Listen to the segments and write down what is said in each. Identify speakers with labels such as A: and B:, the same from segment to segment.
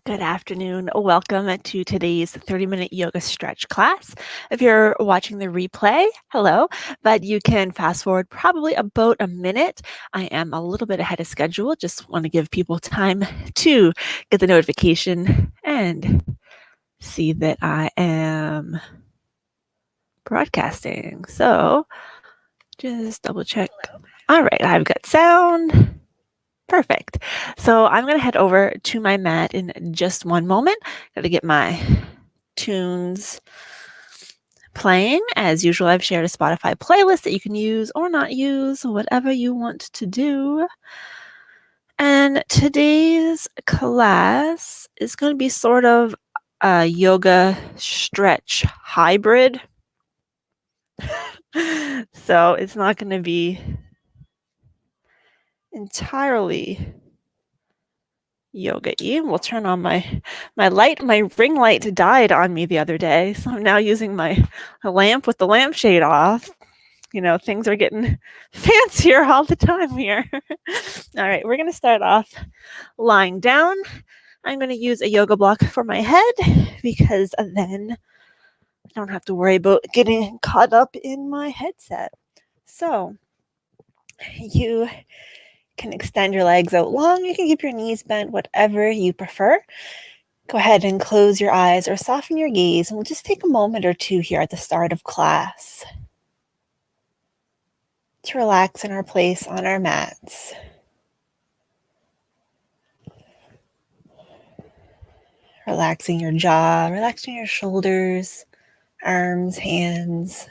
A: Good afternoon. Welcome to today's 30-minute yoga stretch class. If you're watching the replay, hello, but you can fast forward probably about a minute. I am a little bit ahead of schedule. Just want to give people time to get the notification and see that I am broadcasting. So just double check. All right, I've got sound. Perfect. So I'm going to head over to my mat in just one moment. Got to get my tunes playing. As usual, I've shared a Spotify playlist that you can use or not use, whatever you want to do. And today's class is going to be sort of a yoga stretch hybrid. So it's not going to be entirely yoga-y. We'll turn on my light. My ring light died on me the other day, so I'm now using my lamp with the lampshade off. You know, things are getting fancier all the time here. All right, we're going to start off lying down. I'm going to use a yoga block for my head because then I don't have to worry about getting caught up in my headset. So you can extend your legs out long. You can keep your knees bent, whatever you prefer. Go ahead and close your eyes or soften your gaze, and we'll just take a moment or two here at the start of class to relax in our place on our mats. Relaxing your jaw, relaxing your shoulders, arms, hands.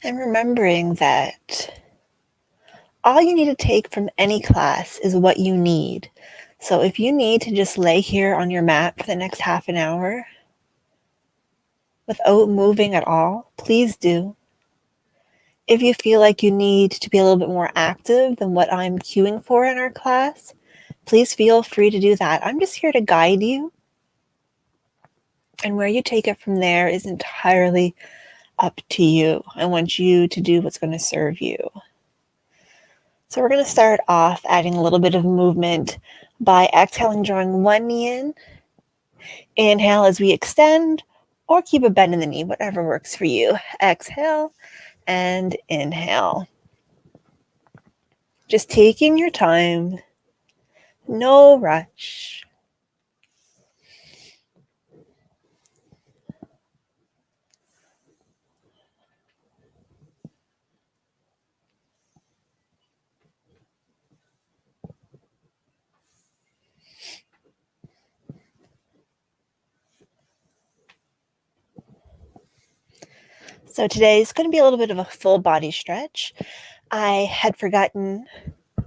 A: And remembering that all you need to take from any class is what you need. So if you need to just lay here on your mat for the next half an hour without moving at all, please do. If you feel like you need to be a little bit more active than what I'm cueing for in our class, please feel free to do that. I'm just here to guide you. And where you take it from there is entirely up to you. I want you to do what's going to serve you. So we're going to start off adding a little bit of movement by exhaling, drawing one knee in. Inhale as we extend, or keep a bend in the knee, whatever works for you. Exhale and inhale. Just taking your time, no rush. So today is going to be a little bit of a full body stretch. I had forgotten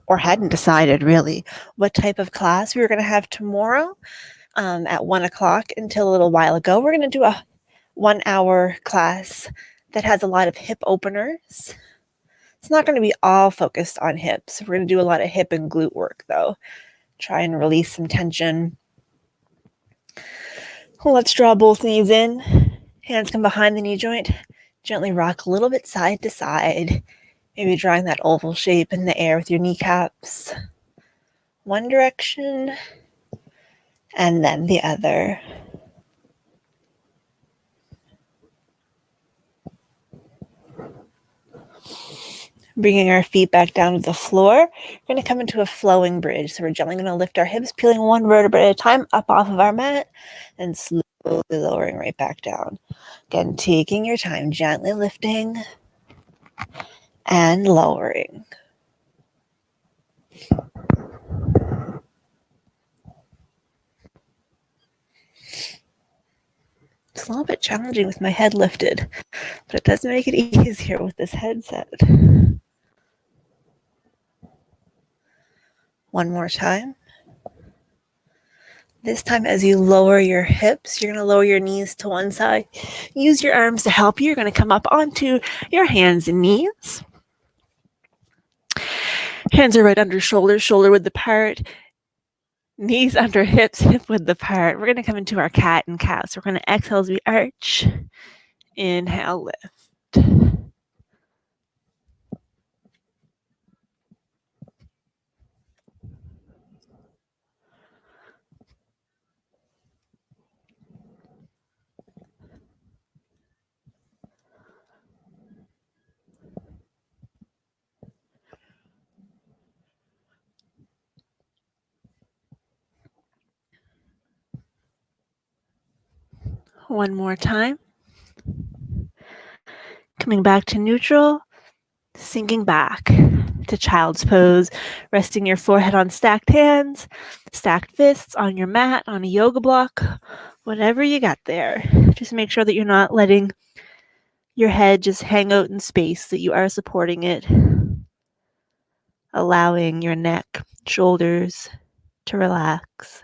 A: or hadn't decided really what type of class we were going to have tomorrow at 1 o'clock until a little while ago. We're going to do a 1 hour class that has a lot of hip openers. It's not going to be all focused on hips. We're going to do a lot of hip and glute work though. Try and release some tension. Let's draw both knees in. Hands come behind the knee joint. Gently rock a little bit side to side. Maybe drawing that oval shape in the air with your kneecaps. One direction and then the other. Bringing our feet back down to the floor. We're going to come into a flowing bridge. So we're gently going to lift our hips, peeling one vertebrae at a time up off of our mat and slowly lowering right back down. Again, taking your time, gently lifting and lowering. It's a little bit challenging with my head lifted, but it does make it easier with this headset. One more time. This time, as you lower your hips, you're going to lower your knees to one side. Use your arms to help you. You're going to come up onto your hands and knees. Hands are right under shoulders, shoulder width apart. Knees under hips, hip width apart. We're going to come into our cat and cow. So we're going to exhale as we arch. Inhale, lift. One more time. Coming back to neutral, sinking back to child's pose, resting your forehead on stacked hands, stacked fists on your mat, on a yoga block, whatever you got there. Just make sure that you're not letting your head just hang out in space, that you are supporting it, allowing your neck, shoulders to relax.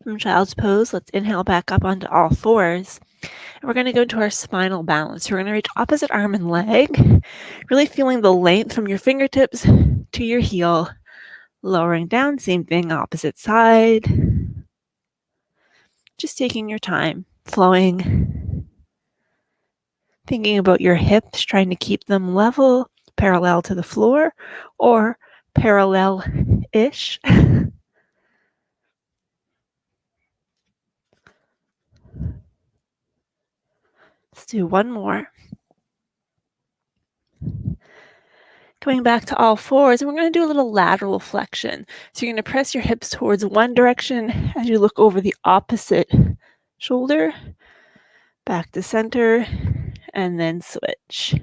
A: From child's pose, let's inhale back up onto all fours. And we're going to go into our spinal balance. We're going to reach opposite arm and leg, really feeling the length from your fingertips to your heel. Lowering down, same thing, opposite side. Just taking your time, flowing. Thinking about your hips, trying to keep them level, parallel to the floor, or parallel-ish. Let's do one more. Coming back to all fours, and we're going to do a little lateral flexion. So you're going to press your hips towards one direction as you look over the opposite shoulder, back to center, and then switch.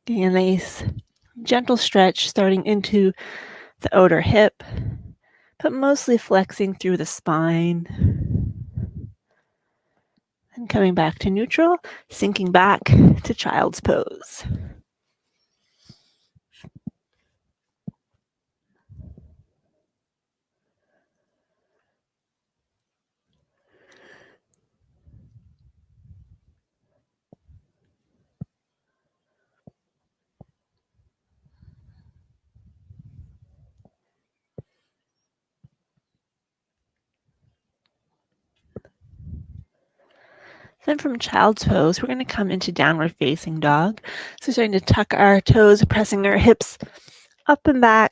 A: Getting a nice gentle stretch starting into the outer hip, but mostly flexing through the spine. And coming back to neutral, sinking back to child's pose. Then from child's pose, we're going to come into downward facing dog. So starting to tuck our toes, pressing our hips up and back,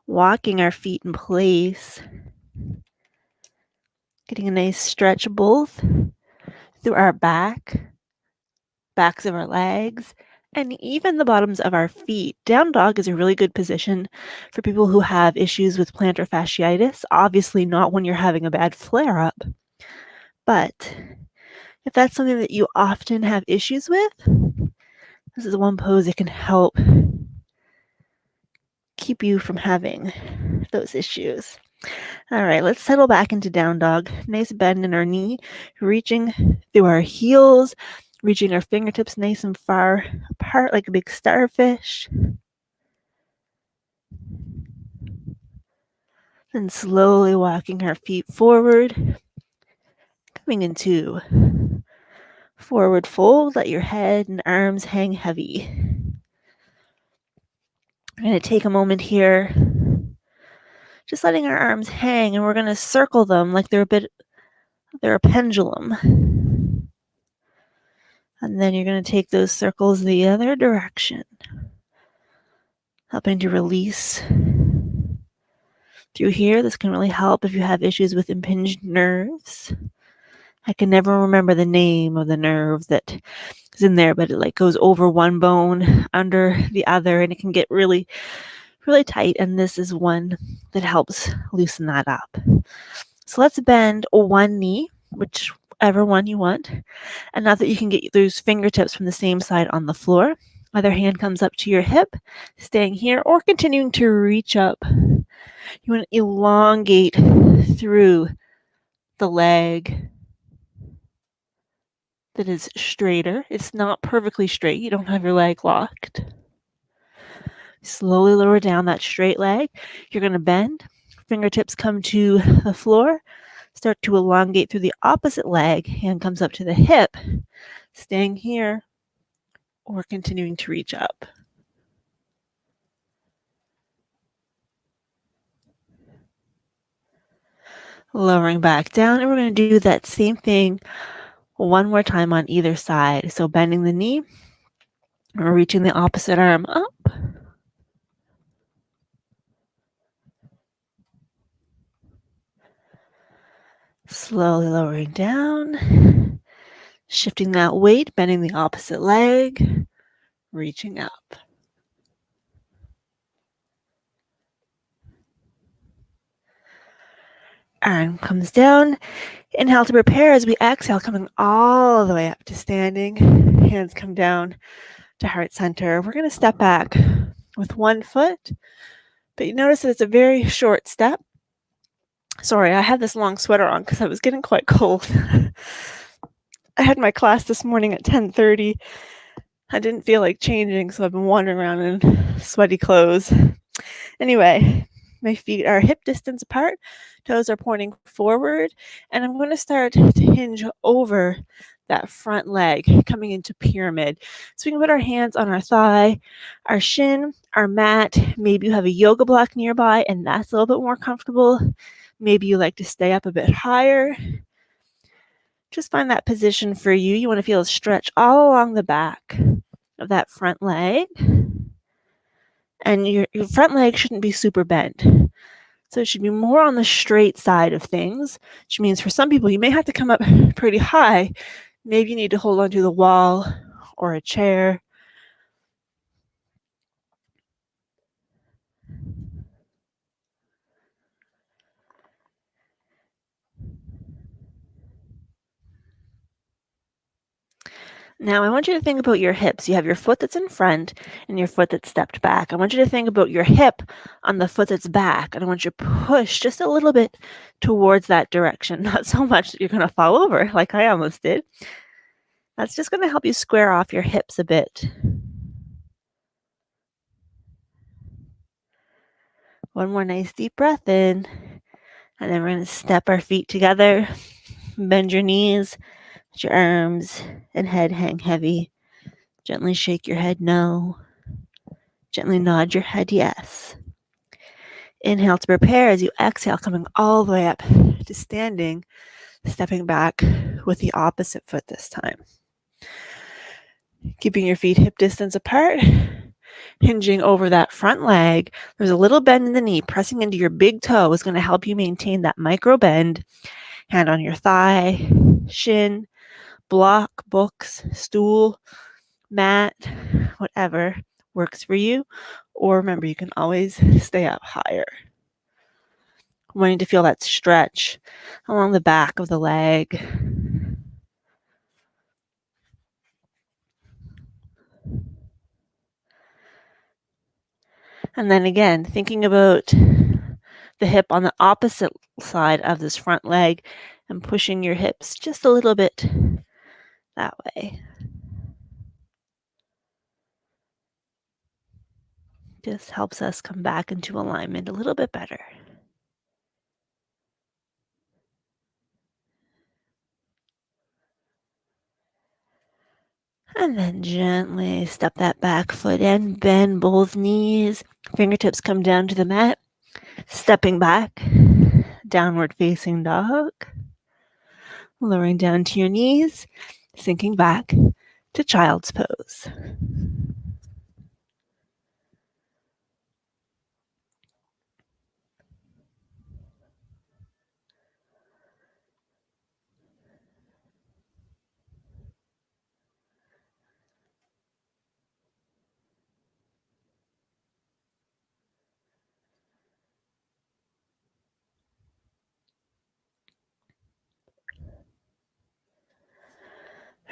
A: walking our feet in place. Getting a nice stretch both through our backs of our legs, and even the bottoms of our feet. Down dog is a really good position for people who have issues with plantar fasciitis. Obviously not when you're having a bad flare-up, but if that's something that you often have issues with, this is one pose that can help keep you from having those issues. All right, let's settle back into down dog. Nice bend in our knee, reaching through our heels, reaching our fingertips nice and far apart like a big starfish. Then slowly walking our feet forward, coming into forward fold. Let your head and arms hang heavy. We're going to take a moment here, just letting our arms hang, and we're going to circle them like they're a pendulum. And then you're going to take those circles the other direction, helping to release through here. This can really help if you have issues with impinged nerves. I can never remember the name of the nerve that is in there, but it like goes over one bone, under the other, and it can get really, really tight. And this is one that helps loosen that up. So let's bend one knee, whichever one you want. And now that you can get those fingertips from the same side on the floor, other hand comes up to your hip, staying here or continuing to reach up. You want to elongate through the leg that is straighter. It's not perfectly straight. You don't have your leg locked. Slowly lower down that straight leg. You're going to bend. Fingertips come to the floor. Start to elongate through the opposite leg. Hand comes up to the hip. Staying here or continuing to reach up. Lowering back down, and we're going to do that same thing one more time on either side. So bending the knee, or reaching the opposite arm up. Slowly lowering down, shifting that weight, bending the opposite leg, reaching up. Arm comes down. Inhale to prepare as we exhale, coming all the way up to standing. Hands come down to heart center. We're going to step back with one foot, but you notice that it's a very short step. Sorry, I had this long sweater on because I was getting quite cold. I had my class this morning at 10:30. I didn't feel like changing, so I've been wandering around in sweaty clothes. Anyway, my feet are hip distance apart, toes are pointing forward, and I'm going to start to hinge over that front leg, coming into pyramid. So we can put our hands on our thigh, our shin, our mat. Maybe you have a yoga block nearby, and that's a little bit more comfortable. Maybe you like to stay up a bit higher. Just find that position for you. You want to feel a stretch all along the back of that front leg. And your front leg shouldn't be super bent. So it should be more on the straight side of things, which means for some people, you may have to come up pretty high. Maybe you need to hold onto the wall or a chair. Now, I want you to think about your hips. You have your foot that's in front and your foot that's stepped back. I want you to think about your hip on the foot that's back, and I want you to push just a little bit towards that direction. Not so much that you're going to fall over like I almost did. That's just going to help you square off your hips a bit. One more nice deep breath in, and then we're going to step our feet together. Bend your knees, let your arms and head hang heavy. Gently shake your head no. Gently nod your head yes. Inhale to prepare as you exhale, coming all the way up to standing, stepping back with the opposite foot this time. Keeping your feet hip distance apart, hinging over that front leg. There's a little bend in the knee. Pressing into your big toe is going to help you maintain that micro bend. Hand on your thigh, shin, block, books, stool, mat, whatever works for you. Or remember, you can always stay up higher. Wanting to feel that stretch along the back of the leg. And then again, thinking about the hip on the opposite side of this front leg and pushing your hips just a little bit that way. Just helps us come back into alignment a little bit better. And then gently step that back foot in, bend both knees, fingertips come down to the mat, stepping back, downward facing dog, lowering down to your knees, sinking back to child's pose.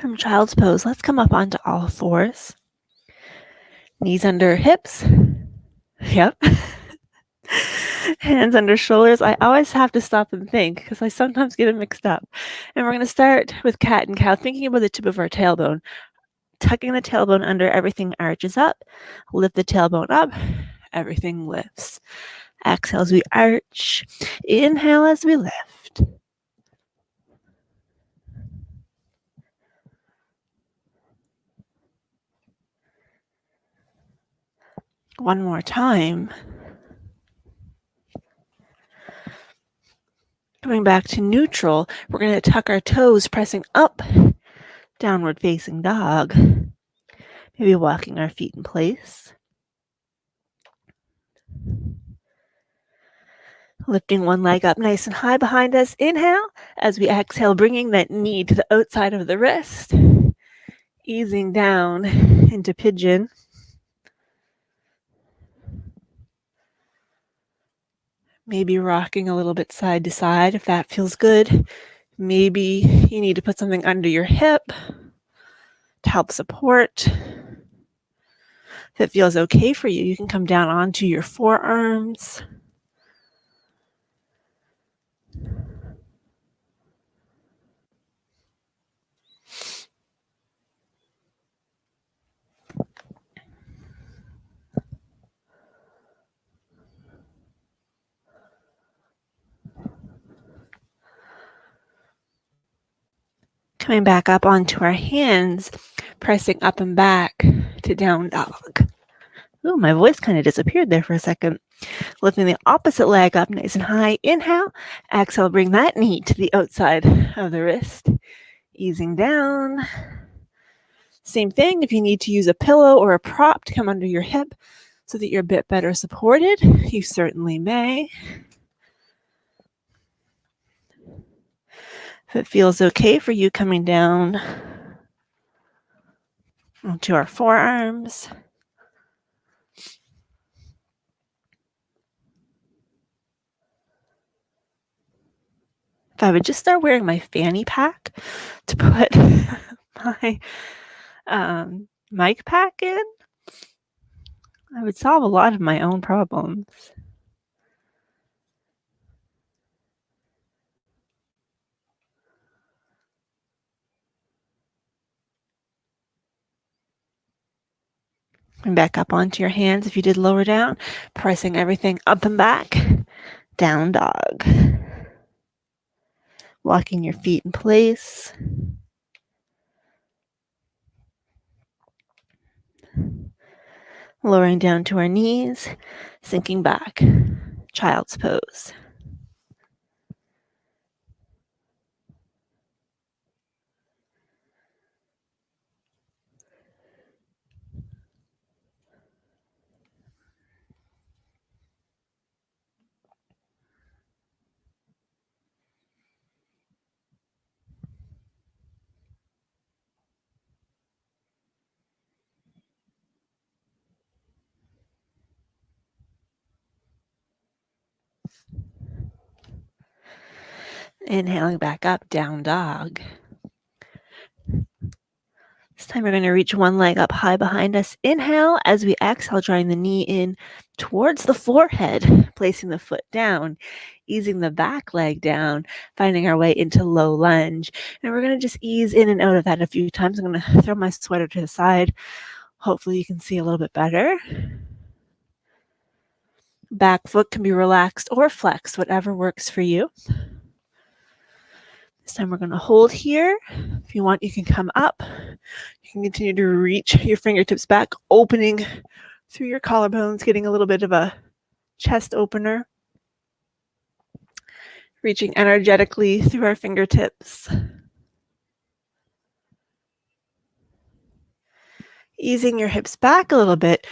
A: From child's pose, let's come up onto all fours. Knees under hips. Yep. Hands under shoulders. I always have to stop and think because I sometimes get it mixed up. And we're going to start with cat and cow, thinking about the tip of our tailbone. Tucking the tailbone under, everything arches up. Lift the tailbone up, everything lifts. Exhale as we arch. Inhale as we lift. One more time. Coming back to neutral, we're going to tuck our toes, pressing up, downward facing dog. Maybe walking our feet in place. Lifting one leg up nice and high behind us. Inhale. As we exhale, bringing that knee to the outside of the wrist. Easing down into pigeon. Maybe rocking a little bit side to side if that feels good. Maybe you need to put something under your hip to help support. If it feels okay for you, you can come down onto your forearms. Coming back up onto our hands, pressing up and back to down dog. Ooh, my voice kind of disappeared there for a second. Lifting the opposite leg up nice and high. Inhale. Exhale, bring that knee to the outside of the wrist. Easing down. Same thing, if you need to use a pillow or a prop to come under your hip so that you're a bit better supported, you certainly may. If it feels okay for you, coming down onto our forearms. If I would just start wearing my fanny pack to put my mic pack in, I would solve a lot of my own problems. And back up onto your hands if you did lower down, pressing everything up and back, down dog. Walking your feet in place. Lowering down to our knees, sinking back, child's pose. Inhaling back up, down dog. This time we're going to reach one leg up high behind us. Inhale as we exhale, drawing the knee in towards the forehead, placing the foot down, easing the back leg down, finding our way into low lunge. And we're going to just ease in and out of that a few times. I'm going to throw my sweater to the side. Hopefully you can see a little bit better. Back foot can be relaxed or flexed, whatever works for you. This time we're going to hold here. If you want, you can come up. You can continue to reach your fingertips back, opening through your collarbones, getting a little bit of a chest opener. Reaching energetically through our fingertips. Easing your hips back a little bit,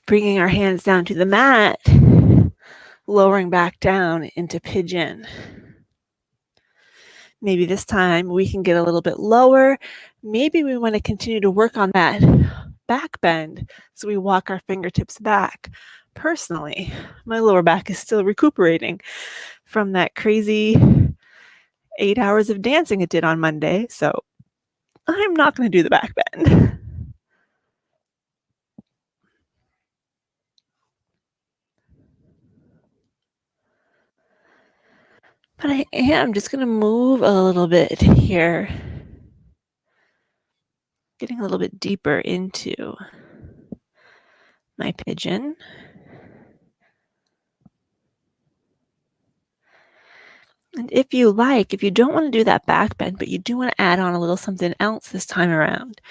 A: bringing our hands down to the mat, lowering back down into pigeon. Maybe this time we can get a little bit lower. Maybe we want to continue to work on that back bend so we walk our fingertips back. Personally, my lower back is still recuperating from that crazy 8 hours of dancing it did on Monday. So I'm not going to do the back bend. But I am just going to move a little bit here, getting a little bit deeper into my pigeon. And if you don't want to do that back bend, but you do want to add on a little something else this time around,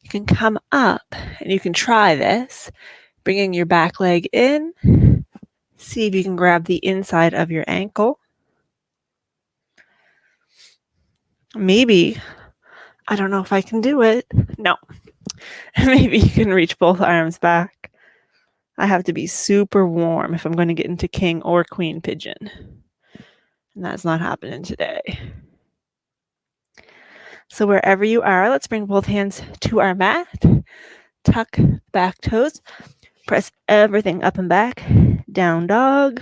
A: you can come up and you can try this, bringing your back leg in. See if you can grab the inside of your ankle. Maybe, I don't know if I can do it. No. Maybe you can reach both arms back. I have to be super warm if I'm going to get into king or queen pigeon. And that's not happening today. So wherever you are, let's bring both hands to our mat. Tuck back toes. Press everything up and back. Down dog.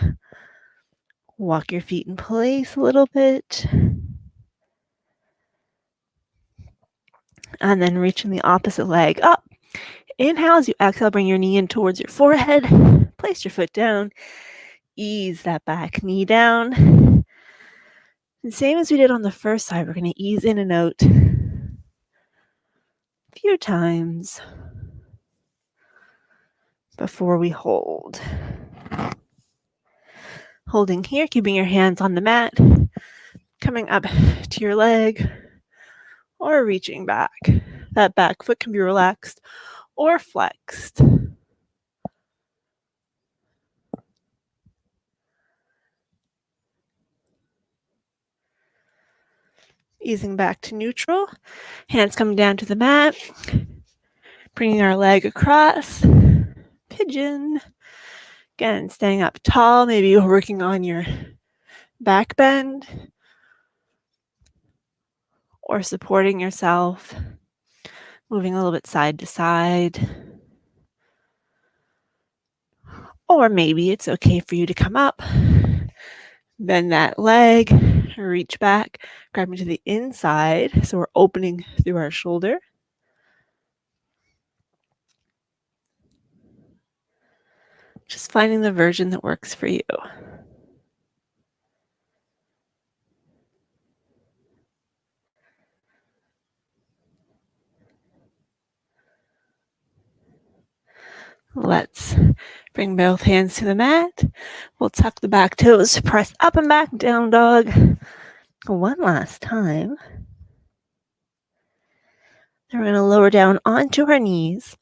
A: Walk your feet in place a little bit. And then reaching the opposite leg up. Inhale as you exhale, bring your knee in towards your forehead. Place your foot down. Ease that back knee down. And same as we did on the first side, we're going to ease in and out a few times before we hold. Holding here, keeping your hands on the mat, coming up to your leg, or reaching back. That back foot can be relaxed or flexed. Easing back to neutral, hands coming down to the mat, bringing our leg across, pigeon. Again, staying up tall, maybe you're working on your back bend or supporting yourself, moving a little bit side to side. Or maybe it's okay for you to come up, bend that leg, reach back, grabbing to the inside. So we're opening through our shoulder. Just finding the version that works for you. Let's bring both hands to the mat. We'll tuck the back toes, press up and back, down dog. One last time. Then we're going to lower down onto our knees.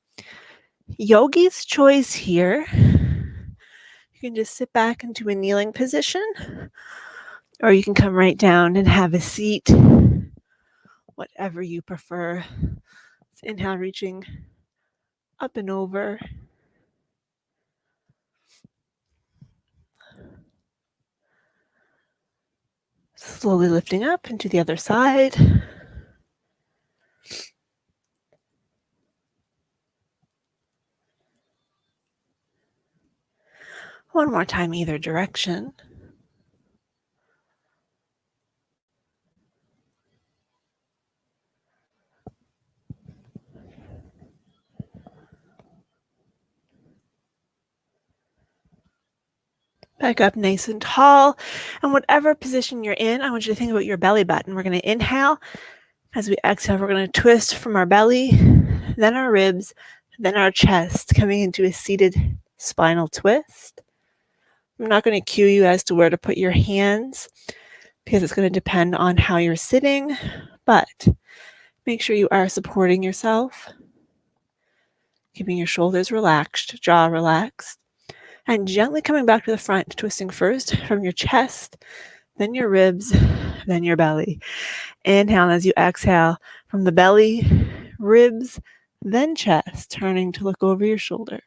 A: Yogi's choice here. You can just sit back into a kneeling position, or you can come right down and have a seat, whatever you prefer. Inhale, reaching up and over. Slowly lifting up into the other side. One more time, either direction. Back up nice and tall. And whatever position you're in, I want you to think about your belly button. We're going to inhale. As we exhale, we're going to twist from our belly, then our ribs, then our chest, coming into a seated spinal twist. I'm not going to cue you as to where to put your hands because it's going to depend on how you're sitting, but make sure you are supporting yourself, keeping your shoulders relaxed, jaw relaxed, and gently coming back to the front, twisting first from your chest, then your ribs, then your belly. Inhale as you exhale from the belly, ribs, then chest, turning to look over your shoulder.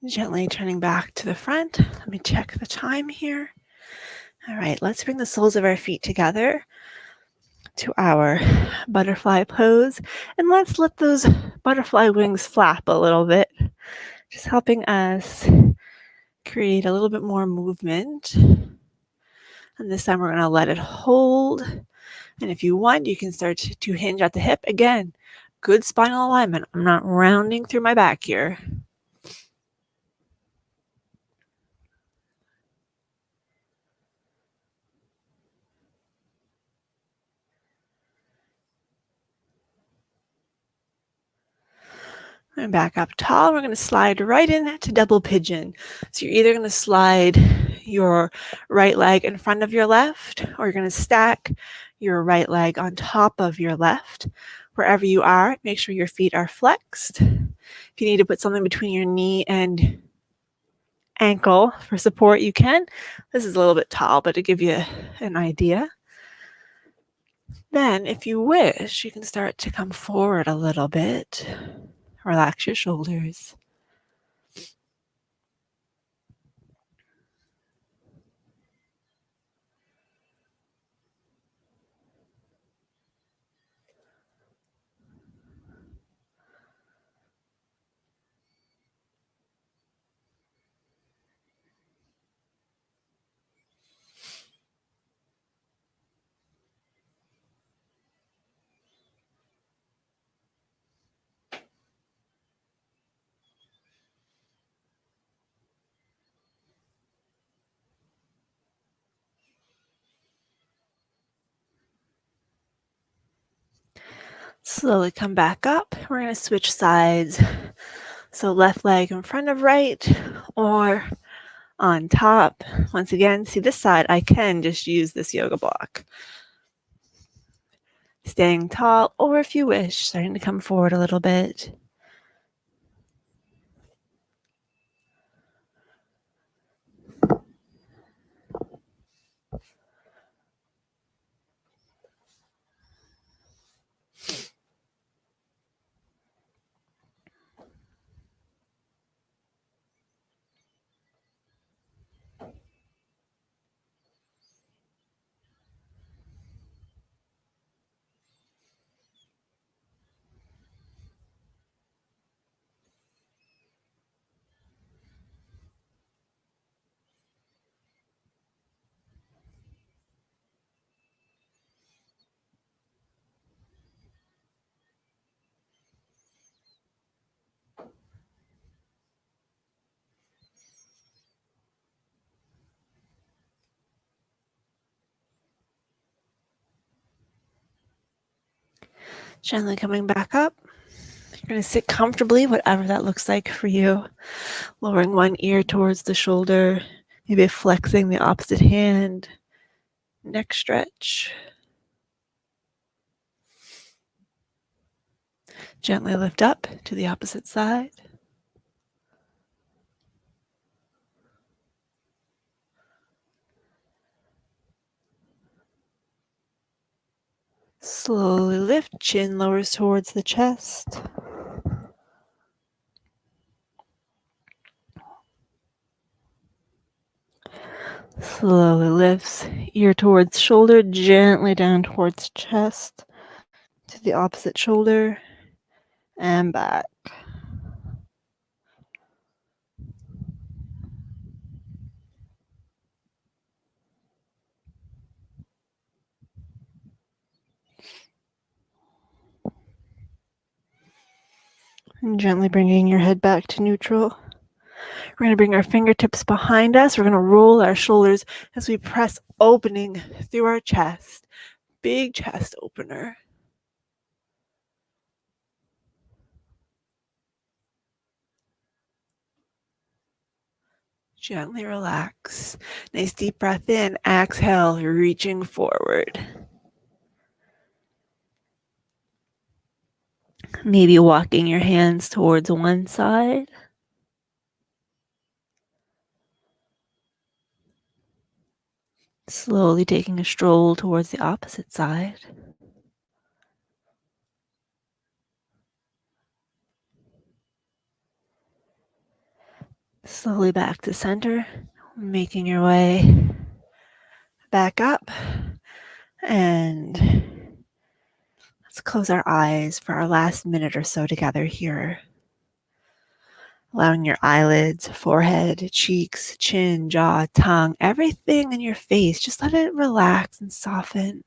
A: Gently turning back to the front. Let me check the time here. All right, let's bring the soles of our feet together. to our butterfly pose, and let's let those butterfly wings flap a little bit, just helping us create a little bit more movement. And this time we're going to let it hold. And if you want, you can start to hinge at the hip. Again, good spinal alignment. I'm not rounding through my back here. And back up tall. We're going to slide right into double pigeon. So you're either going to slide your right leg in front of your left, or you're going to stack your right leg on top of your left. Wherever you are, make sure your feet are flexed. If you need to put something between your knee and ankle for support, you can. This is a little bit tall, but to give you an idea. Then, if you wish, you can start to come forward a little bit. Relax your shoulders. Slowly come back up. We're going to switch sides. So left leg in front of right or on top. Once again, see this side, I can just use this yoga block. Staying tall, or if you wish, starting to come forward a little bit. Gently coming back up. You're going to sit comfortably, whatever that looks like for you. Lowering one ear towards the shoulder, maybe flexing the opposite hand. Neck stretch. Gently lift up to the opposite side. Slowly lift, chin lowers towards the chest. Slowly lifts, ear towards shoulder, gently down towards chest, to the opposite shoulder, and back. And gently bringing your head back to neutral. We're going to bring our fingertips behind us. We're going to roll our shoulders as we press opening through our chest. Big chest opener. Gently relax. Nice deep breath in. Exhale, reaching forward. Maybe walking your hands towards one side. Slowly taking a stroll towards the opposite side. Slowly back to center, making your way back up and Let's close our eyes for our last minute or so together here. Allowing your eyelids, forehead, cheeks, chin, jaw, tongue, everything in your face, just let it relax and soften.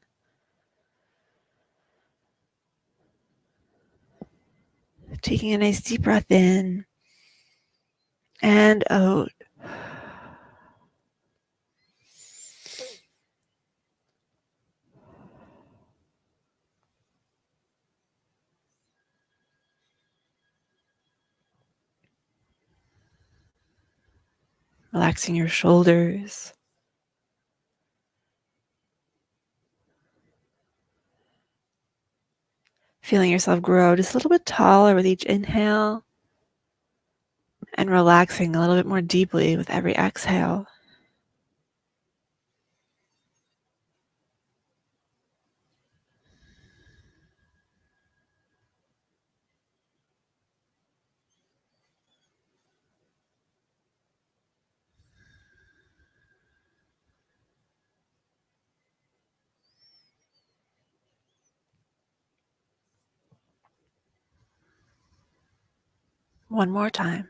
A: Taking a nice deep breath in and out. Relaxing your shoulders. Feeling yourself grow just a little bit taller with each inhale. And relaxing a little bit more deeply with every exhale. One more time.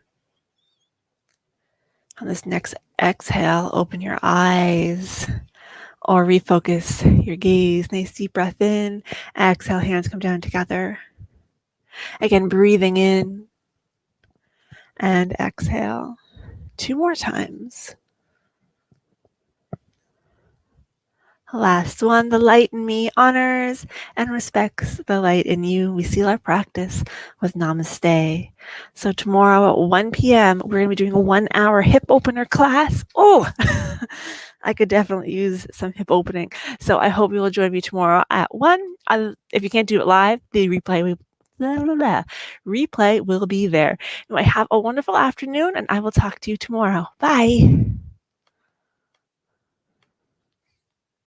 A: On this next exhale, open your eyes or refocus your gaze. Nice deep breath in. Exhale, hands come down together. Again, breathing in and exhale. 2 more times. Last one, the light in me honors and respects the light in you. We seal our practice with Namaste. So tomorrow at 1 p.m., we're going to be doing a 1-hour hip opener class. Oh, I could definitely use some hip opening. So I hope you will join me tomorrow at 1. If you can't do it live, the replay will be there. Anyway, have a wonderful afternoon, and I will talk to you tomorrow. Bye.